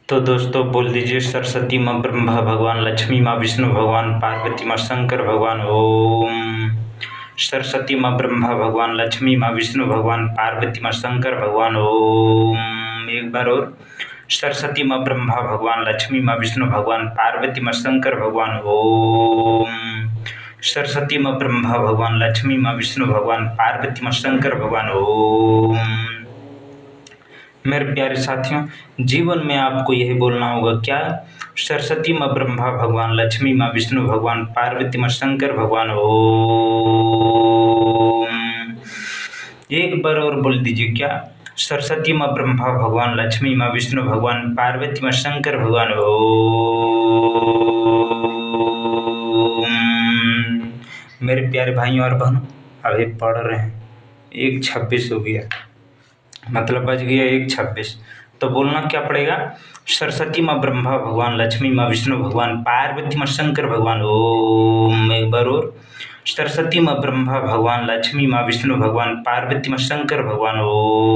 तो दोस्तों बोल दीजिए सरस्वती माँ ब्रह्मा भगवान, लक्ष्मी माँ विष्णु भगवान, पार्वती माँ शंकर भगवान। ओम सरस्वती माँ ब्रह्मा भगवान, लक्ष्मी माँ विष्णु भगवान, पार्वती माँ शंकर भगवान। ओम एक बार और। सरस्वती माँ ब्रह्मा भगवान, लक्ष्मी माँ विष्णु भगवान, पार्वती माँ शंकर भगवान। ओम सरस्वती माँ ब्रह्मा भगवान, लक्ष्मी माँ विष्णु भगवान, पार्वती माँ शंकर भगवान। ओम मेरे प्यारे साथियों, जीवन में आपको यही बोलना होगा क्या? सरस्वती माँ ब्रह्मा भगवान, लक्ष्मी माँ विष्णु भगवान, पार्वती माँ शंकर भगवान। ओम एक बार और बोल दीजिए क्या? सरस्वती माँ ब्रह्मा भगवान, लक्ष्मी माँ विष्णु भगवान, पार्वती माँ शंकर भगवान। ओम मेरे प्यारे भाइयों और बहनों, अभी पढ़ रहे हैं 1:26 हो गया, मतलब बज गया 1:26। तो बोलना क्या पड़ेगा? सरस्वती माँ ब्रह्मा भगवान, लक्ष्मी माँ विष्णु भगवान, पार्वती माँ शंकर भगवान। ओम एक बार और। सरस्वती माँ ब्रह्मा भगवान, लक्ष्मी माँ विष्णु भगवान, पार्वती माँ शंकर भगवान। ओम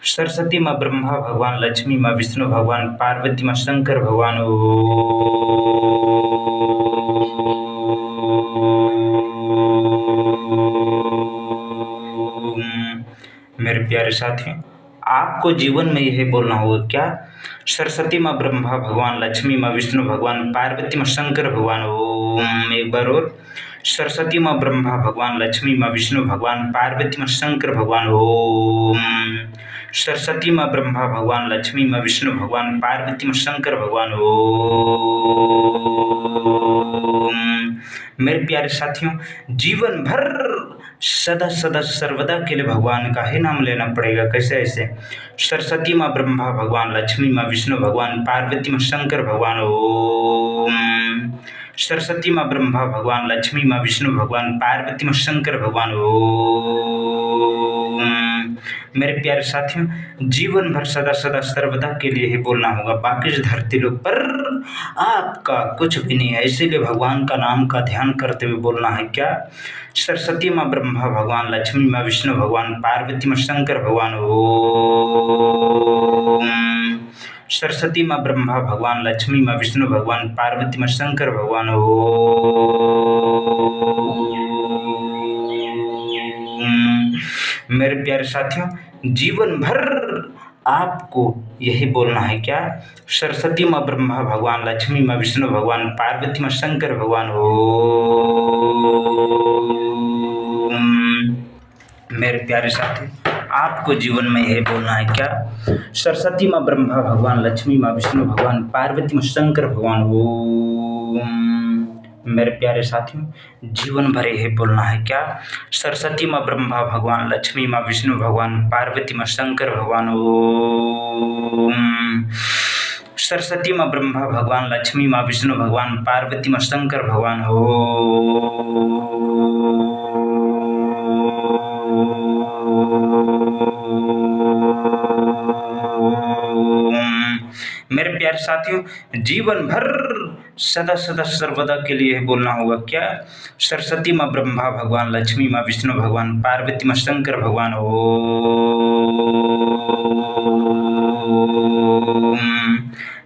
सरस्वती माँ ब्रह्मा भगवान, लक्ष्मी माँ विष्णु भगवान, पार्वती माँ शंकर भगवान। मेरे प्यारे साथियों, आपको जीवन में यही बोलना होगा क्या? सरस्वती माँ ब्रह्मा भगवान, लक्ष्मी माँ विष्णु भगवान, पार्वती माँ शंकर भगवान। ओम एक बार और। सरस्वती माँ ब्रह्मा भगवान, लक्ष्मी माँ विष्णु भगवान, पार्वती माँ शंकर भगवान। ओम सरस्वती माँ ब्रह्मा भगवान, लक्ष्मी माँ विष्णु भगवान, पार्वती माँ शंकर भगवान। ओम मेरे प्यारे साथियों, जीवन भर सदा सदा सर्वदा के लिए भगवान का ही नाम लेना पड़ेगा। कैसे? ऐसे सरस्वती माँ ब्रह्मा भगवान, लक्ष्मी माँ विष्णु भगवान, पार्वती माँ शंकर भगवान। ओम सरस्वती माँ ब्रह्मा भगवान, लक्ष्मी माँ विष्णु भगवान, पार्वती माँ शंकर भगवान। ओम मेरे प्यारे साथियों, जीवन भर सदा सदा सर्वदा के लिए ही बोलना होगा। बाकी इस धरती लोक पर आपका कुछ भी नहीं है, इसीलिए भगवान का नाम का ध्यान करते हुए बोलना है क्या? सरस्वती माँ ब्रह्मा भगवान, लक्ष्मी माँ विष्णु भगवान, पार्वती माँ शंकर भगवान। ओम सरस्वती माँ ब्रह्मा भगवान, लक्ष्मी माँ विष्णु भगवान, पार्वती माँ शंकर भगवान। ओम मेरे प्यारे साथियों, जीवन भर आपको यही बोलना है क्या? सरस्वती माँ ब्रह्मा भगवान, लक्ष्मी माँ विष्णु भगवान, पार्वती माँ शंकर भगवान। ओम मेरे प्यारे साथी, आपको जीवन में यही बोलना है क्या? सरस्वती माँ ब्रह्मा भगवान, लक्ष्मी माँ विष्णु भगवान, पार्वती माँ शंकर भगवान। ओम मेरे प्यारे साथियों, जीवन भर यही बोलना है क्या? सरस्वती माँ ब्रह्मा भगवान, लक्ष्मी माँ विष्णु भगवान, पार्वती माँ शंकर भगवान। ओम सरस्वती माँ ब्रह्मा भगवान, लक्ष्मी माँ विष्णु भगवान, पार्वती माँ शंकर भगवान। मेरे प्यारे साथियों, जीवन भर सदा सदा सर्वदा के लिए बोलना होगा क्या? सरस्वती माँ ब्रह्मा भगवान, लक्ष्मी माँ विष्णु भगवान, पार्वती माँ शंकर भगवान। ओम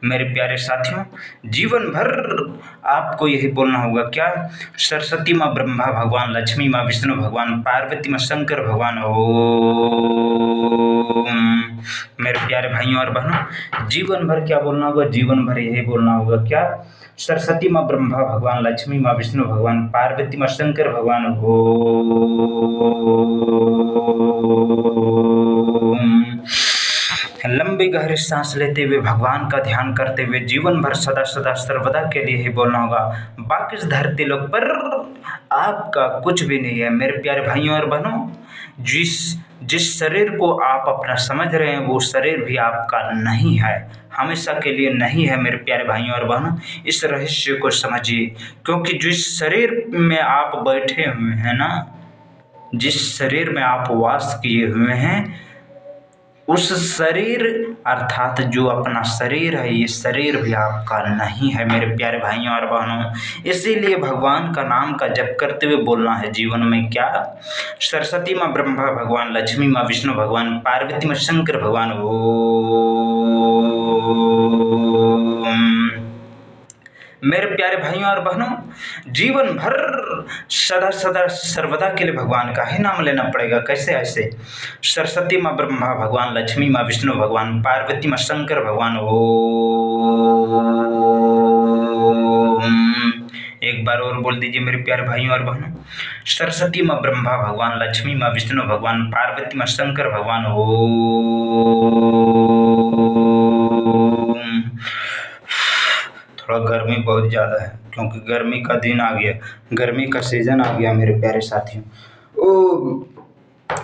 मेरे प्यारे साथियों, जीवन भर आपको यही बोलना होगा क्या? सरस्वती माँ ब्रह्मा भगवान, लक्ष्मी माँ विष्णु भगवान, पार्वती माँ शंकर भगवान। ओम मेरे प्यारे भाइयों और बहनों, जीवन भर क्या बोलना होगा? जीवन भर यही बोलना होगा क्या? सरस्वती माँ ब्रह्मा भगवान, लक्ष्मी माँ विष्णु भगवान, पार्वती माँ शंकर भगवान। ओम लंबी गहरी सांस लेते हुए भगवान का ध्यान करते हुए जीवन भर सदा सदा सर्वदा के लिए ही बोलना होगा। बाकी इस धरती लोक पर आपका कुछ भी नहीं है। मेरे प्यारे भाइयों और बहनों, जिस शरीर को आप अपना समझ रहे हैं वो शरीर भी आपका नहीं है, हमेशा के लिए नहीं है। मेरे प्यारे भाइयों और बहनों, इस रहस्य को समझिए, क्योंकि जिस शरीर में आप बैठे हुए हैं ना, जिस शरीर में आप वास किए हुए हैं, उस शरीर अर्थात जो अपना शरीर है, ये शरीर भी आपका नहीं है मेरे प्यारे भाइयों और बहनों। इसीलिए भगवान का नाम का जप करते हुए बोलना है जीवन में क्या, सरस्वती माँ ब्रह्मा भगवान, लक्ष्मी माँ विष्णु भगवान, पार्वती माँ शंकर भगवान ओम। मेरे प्यारे भाइयों और बहनों, जीवन भर सदा सदा सर्वदा के लिए भगवान का ही नाम लेना पड़ेगा। कैसे? ऐसे सरस्वती माँ ब्रह्मा भगवान, लक्ष्मी माँ विष्णु भगवान, पार्वती माँ शंकर भगवान ओम। एक बार और बोल दीजिए मेरे प्यारे भाइयों और बहनों, सरस्वती माँ ब्रह्मा भगवान, लक्ष्मी माँ विष्णु भगवान, पार्वती माँ शंकर भगवान ओम। थोड़ा गर्मी बहुत ज़्यादा है क्योंकि गर्मी का दिन आ गया, गर्मी का सीजन आ गया मेरे प्यारे साथियों। ओ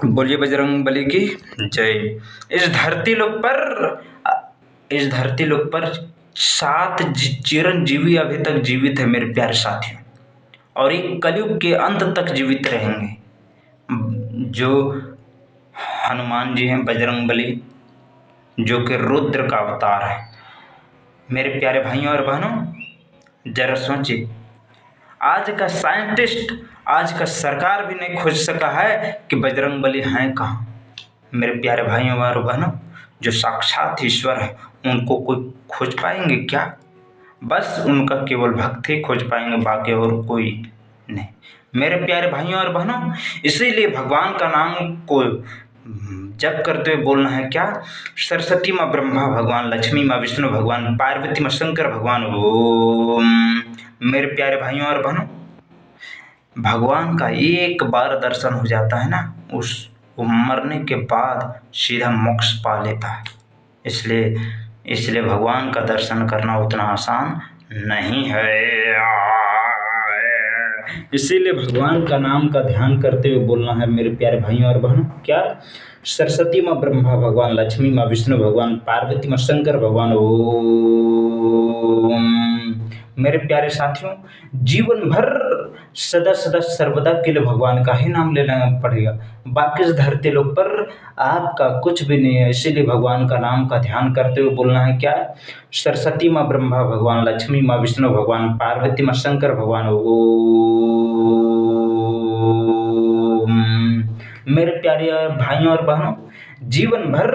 बोलिए बजरंग बली की जय। इस धरती लोक पर 7 चिरंजीवी अभी तक जीवित है मेरे प्यारे साथियों, और एक कलयुग के अंत तक जीवित रहेंगे। जो हनुमान जी हैं, बजरंग बली, जो कि रुद्र का अवतार है। मेरे प्यारे भाइयों और बहनों, जरा सोचिए, आज का साइंटिस्ट, आज का सरकार भी नहीं खोज सका है कि बजरंग बली हैं कहाँ। मेरे प्यारे भाइयों और बहनों, जो साक्षात ईश्वर है उनको कोई खोज पाएंगे क्या? बस उनका केवल भक्त ही खोज पाएंगे, बाकी और कोई नहीं। मेरे प्यारे भाइयों और बहनों, इसीलिए भगवान का नाम को जप करते हुए बोलना है क्या, सरस्वती माँ ब्रह्मा भगवान, लक्ष्मी माँ विष्णु भगवान, पार्वती माँ शंकर भगवान ओम। मेरे प्यारे भाइयों और बहनों, भगवान का एक बार दर्शन हो जाता है ना, वो मरने के बाद सीधा मोक्ष पा लेता है। इसलिए भगवान का दर्शन करना उतना आसान नहीं है। इसीलिए भगवान का नाम का ध्यान करते हुए बोलना है मेरे प्यारे भाइयों और बहनों क्या, सरस्वती माँ ब्रह्मा भगवान, लक्ष्मी माँ विष्णु भगवान, पार्वती माँ शंकर भगवान ओम। मेरे प्यारे साथियों, जीवन भर सदा सदा सर्वदा के लिए भगवान का ही नाम लेना पड़ेगा। बाकी इस धरती लोक पर आपका कुछ भी नहीं है। इसीलिए भगवान का नाम का ध्यान करते हुए बोलना है क्या, सरस्वती माँ ब्रह्मा भगवान, लक्ष्मी माँ विष्णु भगवान, पार्वती माँ शंकर भगवान ओम। मेरे प्यारे भाइयों और बहनों, जीवन भर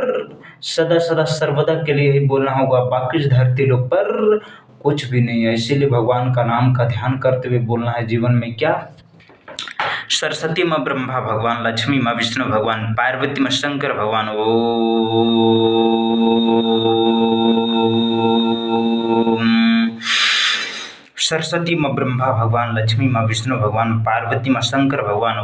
सदा सदा सर्वदा के लिए ही बोलना होगा। बाकी इस धरती लोक पर कुछ भी नहीं है। इसीलिए भगवान का नाम का ध्यान करते हुए बोलना है जीवन में क्या, सरस्वती माँ ब्रह्मा भगवान, लक्ष्मी माँ विष्णु भगवान, पार्वती माँ शंकर भगवान ओम। सरस्वती माँ ब्रह्मा भगवान, लक्ष्मी माँ विष्णु भगवान, पार्वती माँ शंकर भगवान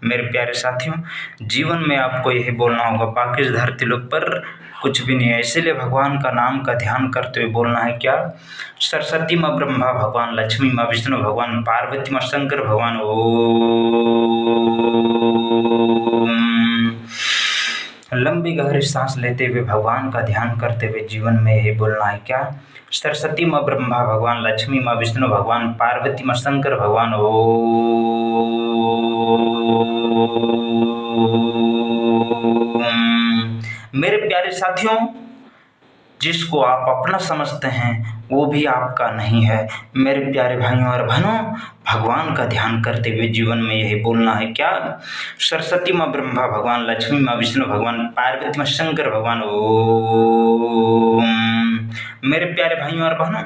मेरे प्यारे साथियों, जीवन में आपको यही बोलना होगा। बाकी इस धरती लोक पर कुछ भी नहीं है। इसीलिए भगवान का नाम का ध्यान करते हुए बोलना है क्या, सरस्वती माँ ब्रह्मा भगवान, लक्ष्मी माँ विष्णु भगवान, पार्वती माँ शंकर भगवान ओम। लंबी गहरी सांस लेते हुए भगवान का ध्यान करते हुए जीवन में यही बोलना है क्या, सरस्वती माँ ब्रह्मा भगवान, लक्ष्मी माँ विष्णु भगवान, पार्वती माँ शंकर भगवान ओम। मेरे प्यारे साथियों, जिसको आप अपना समझते हैं वो भी आपका नहीं है। मेरे प्यारे भाइयों और बहनों, भगवान का ध्यान करते हुए जीवन में यही बोलना है क्या, सरस्वती माँ ब्रह्मा भगवान, लक्ष्मी माँ विष्णु भगवान, पार्वती माँ शंकर भगवान ओम। मेरे प्यारे भाइयों और बहनों,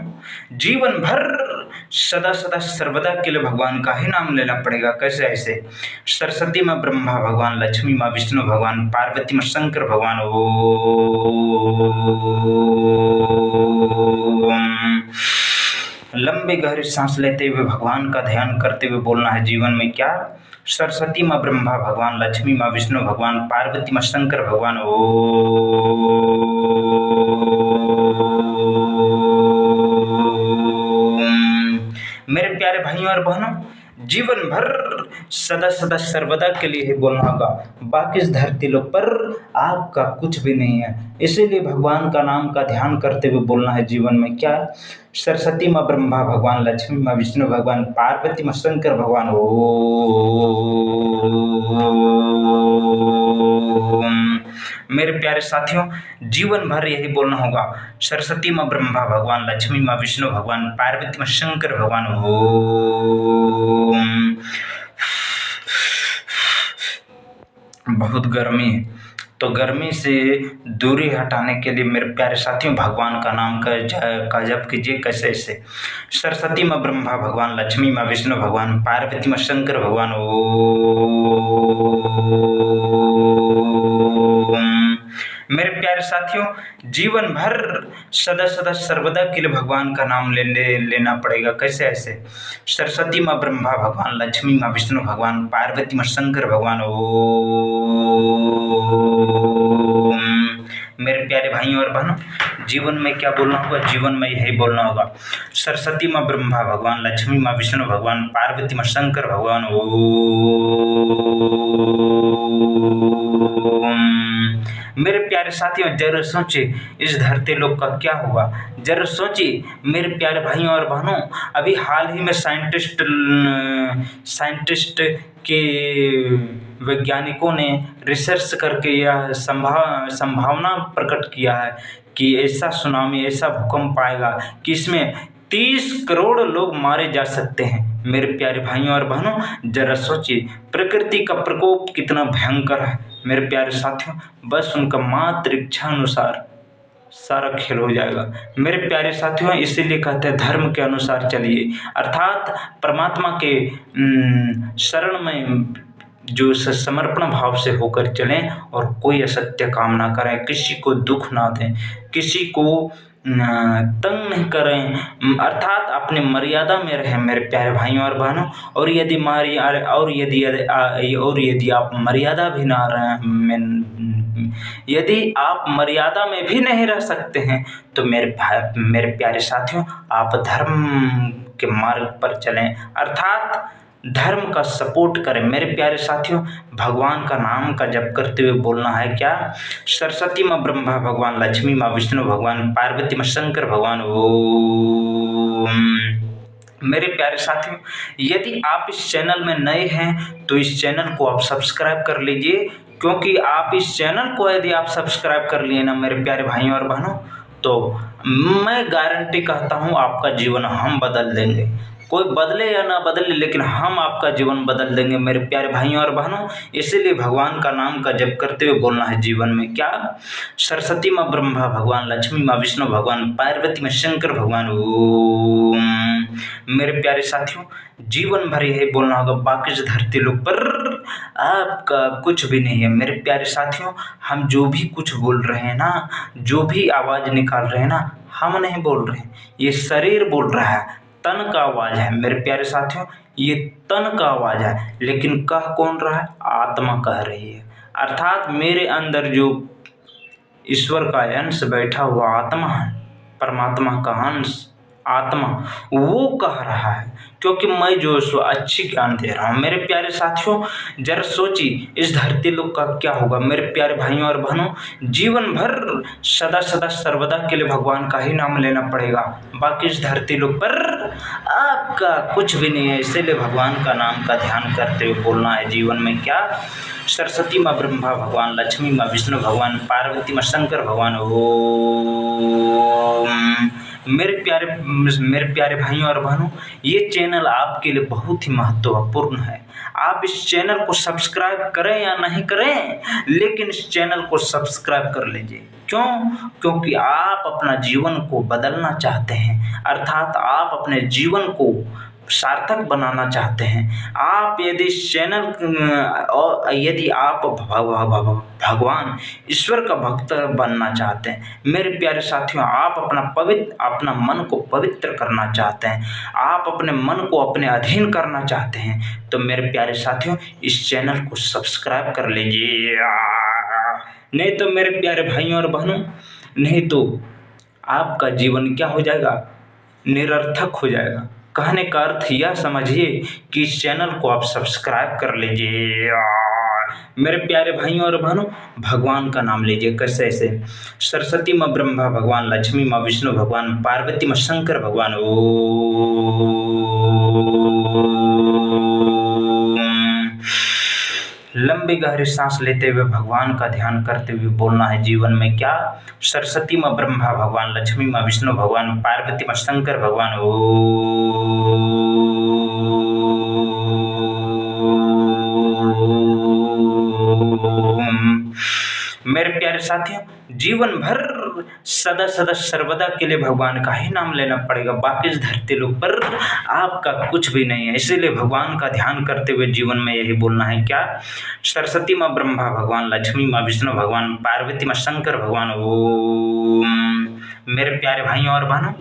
जीवन भर सदा सदा सर्वदा के लिए भगवान का ही नाम लेना पड़ेगा। कैसे? ऐसे सरस्वती माँ ब्रह्मा भगवान, लक्ष्मी माँ विष्णु भगवान, पार्वती माँ शंकर भगवान ओम। लंबी गहरी सांस लेते हुए भगवान का ध्यान करते हुए बोलना है जीवन में क्या, सरस्वती माँ ब्रह्मा भगवान, लक्ष्मी माँ विष्णु भगवान, पार्वती माँ शंकर भगवान ओम। मेरे प्यारे भाइयों और बहनों, जीवन भर सदा सदा सर्वदा के लिए ही बोलना होगा, बाकी इस धरती लोक पर आपका कुछ भी नहीं है। इसीलिए भगवान का नाम का ध्यान करते हुए बोलना है जीवन में क्या, सरस्वती माँ ब्रह्मा भगवान, लक्ष्मी माँ विष्णु भगवान, पार्वती माँ शंकर भगवान ओम। मेरे प्यारे साथियों, जीवन भर यही बोलना होगा, सरस्वती माँ ब्रह्मा भगवान, लक्ष्मी माँ विष्णु भगवान, पार्वती माँ शंकर भगवान ओम। बहुत गर्मी है, तो गर्मी से दूरी हटाने के लिए मेरे प्यारे साथियों भगवान का नाम का जप कीजिए। कैसे? ऐसे, सरस्वती माँ ब्रह्मा भगवान, लक्ष्मी माँ विष्णु भगवान, पार्वती माँ शंकर भगवान ओम। मेरे प्यारे साथियों, जीवन भर सदा सदा सर्वदा के लिए भगवान का नाम लेना पड़ेगा। कैसे? ऐसे, सरस्वती माँ ब्रह्मा भगवान, लक्ष्मी माँ विष्णु भगवान, पार्वती माँ शंकर भगवान ओम। मेरे प्यारे भाइयों और बहनों, जीवन में क्या बोलना होगा? जीवन में यही बोलना होगा, सरस्वती माँ ब्रह्मा भगवान, लक्ष्मी माँ विष्णु भगवान, पार्वती माँ शंकर भगवान ओम। मेरे प्यारे साथियों, जरूर सोचिए इस धरती लोक का क्या होगा। जरूर सोचिए मेरे प्यारे भाइयों और बहनों, अभी हाल ही में साइंटिस्ट के वैज्ञानिकों ने रिसर्च करके यह संभावना प्रकट किया है कि ऐसा सुनामी, ऐसा भूकंप आएगा कि इसमें 30 करोड़ लोग मारे जा सकते हैं। मेरे प्यारे भाइयों और बहनों, जरा सोचिए प्रकृति का प्रकोप कितना भयंकर है। मेरे प्यारे साथियों, बस उनका मात्र इच्छा अनुसार सारा खेल हो जाएगा। मेरे प्यारे साथियों, इसीलिए कहते हैं धर्म के अनुसार चलिए, अर्थात परमात्मा के शरण में जो समर्पण भाव से होकर चलें और कोई असत्य काम ना करें, किसी को दुख ना दें, किसी को तंग नहीं करें, अर्थात अपनी मर्यादा में रहें मेरे प्यारे भाइयों और बहनों। और यदि आप मर्यादा भी ना रहें, यदि आप मर्यादा में भी नहीं रह सकते हैं, तो मेरे प्यारे साथियों, आप धर्म के मार्ग पर चलें, अर्थात धर्म का सपोर्ट करें। मेरे प्यारे साथियों, भगवान का नाम का जप करते हुए बोलना है क्या, सरस्वती माँ ब्रह्मा भगवान, लक्ष्मी माँ विष्णु भगवान, पार्वती माँ शंकर भगवान ओम। मेरे प्यारे साथियों, यदि आप इस चैनल में नए हैं तो इस चैनल को आप सब्सक्राइब कर लीजिए, क्योंकि आप इस चैनल को यदि आप सब्सक्राइब कर लिए ना मेरे प्यारे भाइयों और बहनों, तो मैं गारंटी कहता हूँ आपका जीवन हम बदल देंगे। कोई बदले या ना बदले, लेकिन हम आपका जीवन बदल देंगे मेरे प्यारे भाइयों और बहनों। इसीलिए भगवान का नाम का जप करते हुए बोलना है जीवन में क्या, सरस्वती माँ ब्रह्मा भगवान, लक्ष्मी माँ विष्णु भगवान, पार्वती माँ शंकर भगवान ओम। मेरे प्यारे साथियों, जीवन भर यही बोलना होगा, बाकी इस धरती लोक पर आपका कुछ भी नहीं है। मेरे प्यारे साथियों, हम जो भी कुछ बोल रहे हैं ना, जो भी आवाज़ निकाल रहे हैं ना, हम नहीं बोल रहे हैं, ये शरीर बोल रहा है, तन का आवाज़ है मेरे प्यारे साथियों, ये तन का आवाज़ है। लेकिन कह कौन रहा है? आत्मा कह रही है, अर्थात मेरे अंदर जो ईश्वर का अंश बैठा हुआ आत्मा है, परमात्मा का अंश आत्मा, वो कह रहा है, क्योंकि मैं जो सो अच्छी ज्ञान दे रहा हूँ। मेरे प्यारे साथियों, जरा सोचिए इस धरती लोक का क्या होगा। मेरे प्यारे भाइयों और बहनों, जीवन भर सदा सदा सर्वदा के लिए भगवान का ही नाम लेना पड़ेगा, बाकी इस धरती लोक पर आपका कुछ भी नहीं है। इसीलिए भगवान का नाम का ध्यान करते हुए बोलना है जीवन में क्या, सरस्वती माँ ब्रह्मा भगवान, लक्ष्मी माँ विष्णु भगवान, पार्वती माँ शंकर भगवान ओम। मेरे प्यारे भाइयों और बहनों, ये चैनल आपके लिए बहुत ही महत्वपूर्ण है। आप इस चैनल को सब्सक्राइब करें या नहीं करें, लेकिन इस चैनल को सब्सक्राइब कर लीजिए। क्यों? क्योंकि आप अपना जीवन को बदलना चाहते हैं, अर्थात आप अपने जीवन को सार्थक बनाना चाहते हैं। आप यदि इस चैनल और यदि आप भगवान ईश्वर का भक्त बनना चाहते हैं, मेरे प्यारे साथियों, आप अपना मन को पवित्र करना चाहते हैं, आप अपने मन को अपने अधीन करना चाहते हैं, तो मेरे प्यारे साथियों इस चैनल को सब्सक्राइब कर लीजिए। नहीं तो मेरे प्यारे भाइयों और बहनों, नहीं तो आपका जीवन क्या हो जाएगा, निरर्थक हो जाएगा। कहने का अर्थ यह समझिए कि इस चैनल को आप सब्सक्राइब कर लीजिए। मेरे प्यारे भाइयों और बहनों, भगवान का नाम लीजिए। कैसे ऐसे? सरस्वती माँ ब्रह्मा भगवान, लक्ष्मी माँ विष्णु भगवान, पार्वती माँ शंकर भगवान। लंबी गहरी सांस लेते हुए भगवान का ध्यान करते हुए बोलना है जीवन में क्या? सरस्वती माँ ब्रह्मा भगवान, लक्ष्मी माँ विष्णु भगवान, पार्वती माँ शंकर भगवान। मेरे प्यारे साथियों, जीवन भर सदा सदा सर्वदा के लिए भगवान का ही नाम लेना पड़ेगा। बाकी इस धरती लोक पर आपका कुछ भी नहीं है। इसीलिए भगवान का ध्यान करते हुए जीवन में यही बोलना है क्या? सरस्वती माँ ब्रह्मा भगवान, लक्ष्मी माँ विष्णु भगवान, पार्वती माँ शंकर भगवान। ओम। मेरे प्यारे भाइयों और बहनों,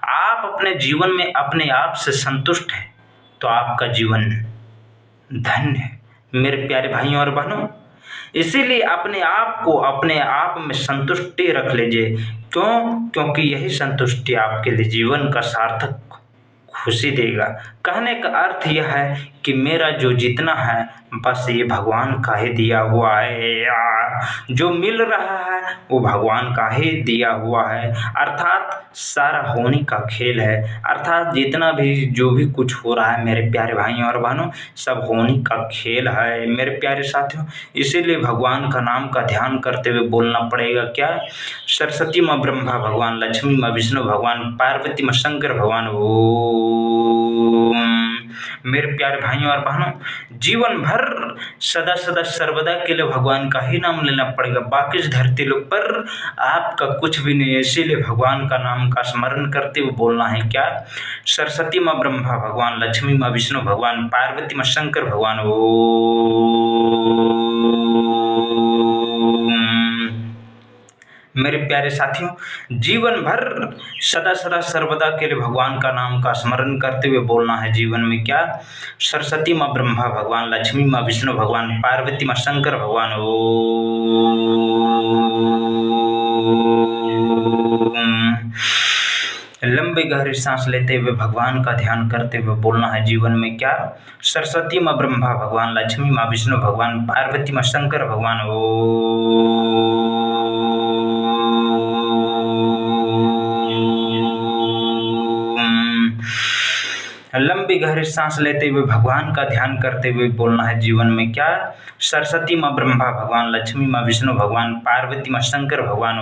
आप अपने जीवन में अपने आप से संतुष्ट हैं तो आपका जीवन धन्य है। मेरे प्यारे भाइयों और बहनों, इसीलिए अपने आप को अपने आप में संतुष्टि रख लीजिए। क्यों? क्योंकि यही संतुष्टि आपके लिए जीवन का सार्थक खुशी देगा। कहने का अर्थ यह है कि मेरा जो जितना है बस ये भगवान का ही दिया हुआ है। जो मिल रहा है वो भगवान का ही दिया हुआ है। अर्थात सारा होने का खेल है। अर्थात जितना भी जो भी कुछ हो रहा है मेरे प्यारे भाइयों और बहनों, सब होने का खेल है मेरे प्यारे साथियों। इसीलिए भगवान का नाम का ध्यान करते हुए बोलना पड़ेगा क्या? सरस्वती माँ ब्रह्मा भगवान, लक्ष्मी माँ विष्णु भगवान, पार्वती माँ शंकर भगवान। ओम। मेरे प्यारे भाइयों और बहनों, जीवन भर सदा सदा सर्वदा के लिए भगवान का ही नाम लेना पड़ेगा। बाकी इस धरती लोक पर आपका कुछ भी नहीं है। इसीलिए भगवान का नाम का स्मरण करते हुए बोलना है क्या? सरस्वती माँ ब्रह्मा भगवान, लक्ष्मी माँ विष्णु भगवान, पार्वती माँ शंकर भगवान। मेरे प्यारे साथियों, जीवन भर सदा सदा सर्वदा के लिए भगवान का नाम का स्मरण करते हुए बोलना है जीवन में क्या? सरस्वती माँ ब्रह्मा भगवान, लक्ष्मी माँ विष्णु भगवान, पार्वती माँ शंकर भगवान। ओम। लंबी गहरी सांस लेते हुए भगवान का ध्यान करते हुए बोलना है जीवन में क्या? सरस्वती माँ ब्रह्मा भगवान, लक्ष्मी माँ विष्णु भगवान, पार्वती माँ शंकर भगवान। लंबी गहरी सांस लेते हुए भगवान का ध्यान करते हुए बोलना है जीवन में क्या? सरस्वती माँ ब्रह्मा भगवान, लक्ष्मी माँ विष्णु भगवान, पार्वती माँ शंकर भगवान।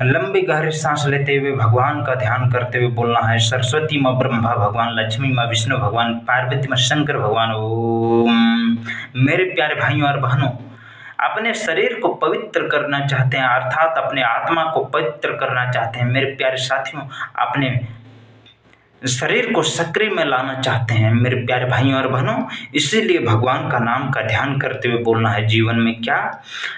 लंबी गहरी सांस लेते हुए भगवान का ध्यान करते हुए बोलना है सरस्वती माँ ब्रह्मा भगवान, लक्ष्मी माँ विष्णु भगवान, पार्वती माँ शंकर भगवान। ओम। मेरे प्यारे भाइयों और बहनों, अपने शरीर को पवित्र करना चाहते हैं, अर्थात अपने आत्मा को पवित्र करना चाहते हैं मेरे प्यारे साथियों, अपने शरीर को सक्रिय में लाना चाहते हैं मेरे प्यारे भाइयों और बहनों, इसीलिए भगवान का नाम का ध्यान करते हुए बोलना है जीवन में क्या?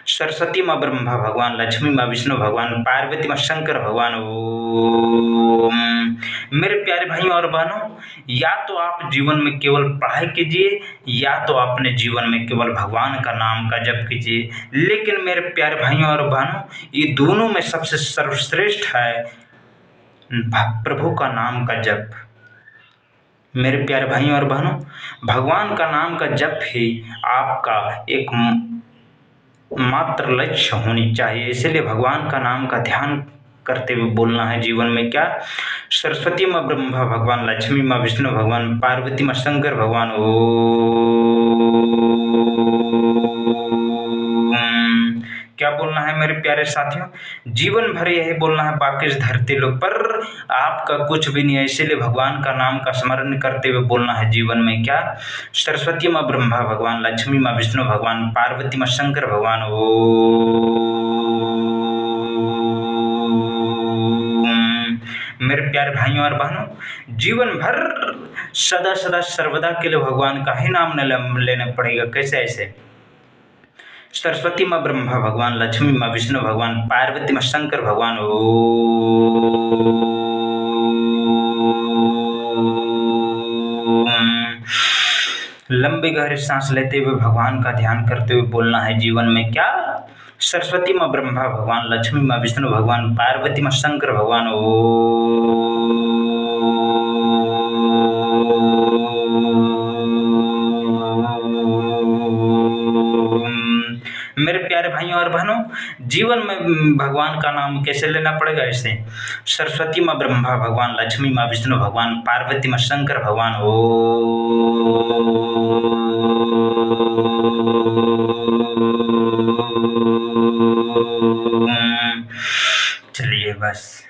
सरस्वती माँ ब्रह्मा भगवान, लक्ष्मी माँ विष्णु भगवान, पार्वती माँ शंकर भगवान। ओम। मेरे प्यारे भाइयों और बहनों, या तो आप जीवन में केवल पढ़ाई कीजिए या तो अपने जीवन में केवल भगवान का नाम का जप कीजिए। लेकिन मेरे प्यारे भाइयों और बहनों, ये दोनों में सबसे सर्वश्रेष्ठ है प्रभु का नाम का जप। मेरे प्यारे भाइयों और बहनों, भगवान का नाम का जप ही आपका एक मात्र लक्ष्य होनी चाहिए। इसलिए भगवान का नाम का ध्यान करते हुए बोलना है जीवन में क्या? सरस्वती माँ ब्रह्मा भगवान, लक्ष्मी माँ विष्णु भगवान, पार्वती माँ शंकर भगवान। क्या बोलना है मेरे प्यारे साथियों? जीवन भर यही बोलना है। बाकी इस धरती लोक पर आपका कुछ भी नहीं है। इसीलिए भगवान का नाम का स्मरण करते हुए बोलना है जीवन में क्या? सरस्वती माँ ब्रह्मा भगवान, लक्ष्मी माँ विष्णु भगवान, पार्वती माँ शंकर भगवान। मेरे प्यारे भाइयों और बहनों, जीवन भर सदा सदा सर्वदा के लिए भगवान का ही नाम लेना पड़ेगा। कैसे ऐसे? सरस्वती माँ ब्रह्मा भगवान, लक्ष्मी माँ विष्णु भगवान, पार्वती माँ शंकर भगवान। लंबी गहरी सांस लेते हुए भगवान का ध्यान करते हुए बोलना है जीवन में क्या? सरस्वती माँ ब्रह्मा भगवान, लक्ष्मी माँ विष्णु भगवान, पार्वती माँ शंकर भगवान। मेरे प्यारे भाइयों और बहनों, जीवन में भगवान का नाम कैसे लेना पड़ेगा? ऐसे सरस्वती माँ ब्रह्मा भगवान, लक्ष्मी माँ विष्णु भगवान, पार्वती माँ शंकर भगवान। चलिए बस।